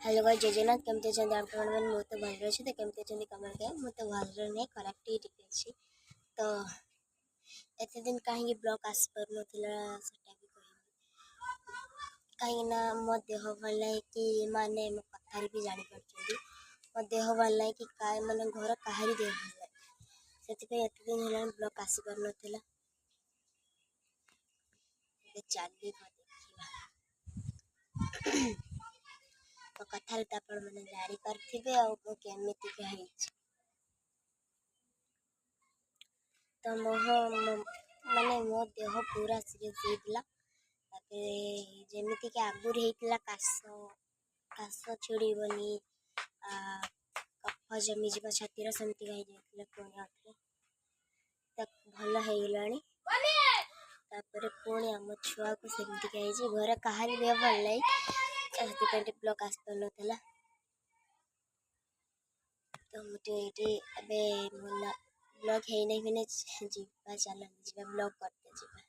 hello guys जय जगन्नाथ केमती अच्छा आप मैं तो भल अच्छी तो केमती अच्छा कमेंट करें मत भल नहीं खराब टिके अच्छी तो एत दिन कहीं ब्लॉग आस पार नाला भी कहीं मो देह भल ना कि माने मो कथार भी जापर मो देह भल ना कि माने घर कहारी देह भल ना से एत दिन है ब्लॉग आसी पार नाला चली देखा तो कथार तो आप मैंने जापारे आमती तो माने मो देह पूरा सीरीयस होता जमीती कि आगुरी होता काश छुड़बनी कफ जमी जा छातीर सेमती पुणी आउे तो भल हो गला पुणी आम छुआ को सेमती घर कहार देह भल नहीं ब्लॉग आस पार नाला तो मुझे ब्लॉग है नहीं मैंने जीवा चल जी ब्लॉग करते जीवा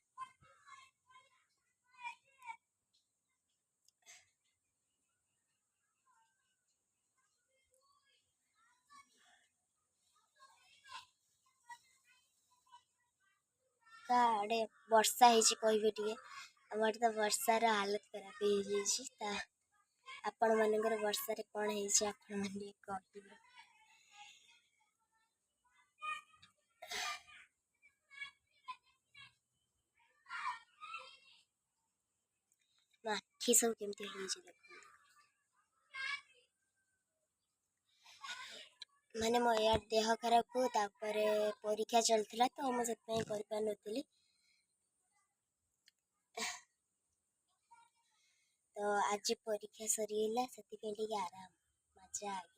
आड़े वर्षा कहे टे आम तो वर्षार हालत खराब हो आपण मानकर वर्षा कौन है कहे आखि सब केमती देख माने मो यार देह खराब को परीक्षा चलता तो मुझे कर पार नी तो आज परीक्षा सरीगला से आराम मजा आ गया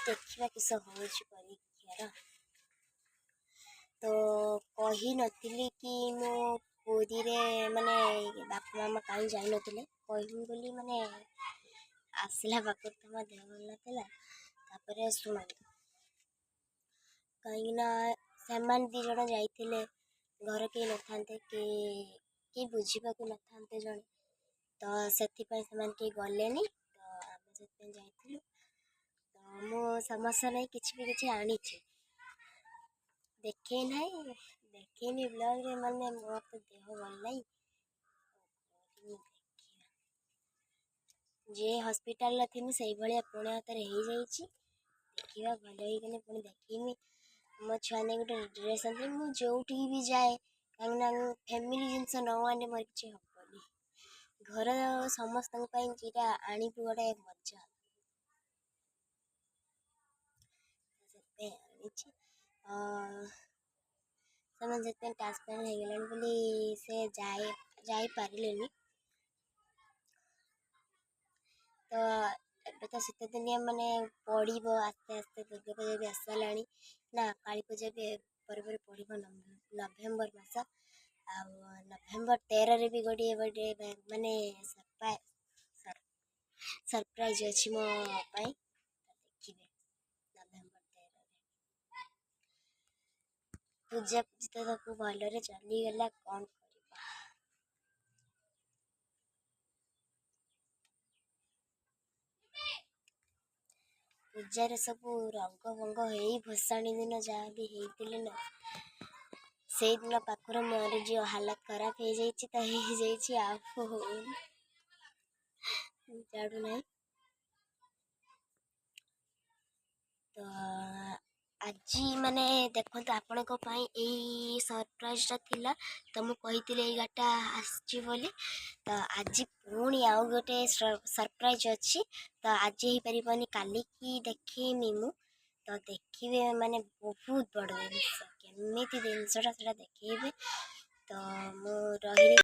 देखा किस हो परीक्षार तो कही नी कि मो पूरी रे माने बापा मामा कहीं जाई नथिले कहूँ बोली माने आसला पाखर तो मो देह भल ना शुण कहीं से दी जन जाइए घर के न था कि बुझा न था जड़े तो से गले तो आम से जाइलु तो मु समस्या नहीं कि आनी देखे ना देखे ब्लॉग रे माने मोर तो देह भल नहीं जे हॉस्पिटल थी से भाया पुणी हाथ हो देखा भल हो पुणी देखी मो छुआ ने गोटे ड्रेस आनी मुझे भी जाए कहीं फैमिली जिनस न आने मोर कि हेनी घर समस्त जीटा आणु गोटे मजा से ट्रांसफर हो गला बोली से जाई पारे तो एबे तो शीत दिनिया माने पड़ो आस्ते आस्ते दुर्गा पूजा भी आसला ना काली पूजा भी पर पड़ो नवेम्बर मास आ नवेम्बर 13 रे भी गोटे माने सरप्राइज अच्छी मो देखिए नवेम्बर 13 पूजा पूजा तो भलरे चलीगला कौन करवा पूजार सब रंग भंग हो भसाणी दिन जहाँ भी होते ना से दिन पाखर मोर जो हालत खराब हो जाड़ू ना तो आज माने देखो आपण सरप्राइज थिला तो मुझे कही गाटा आसी बोली तो आज पुणी आउ गोटे सरप्राइज अच्छी तो आज ही पारिबनी काली की देखेमी मु तो देखिए माने बहुत बड़ जिनस केमिति जिनसटा से देखेबे तो मु रही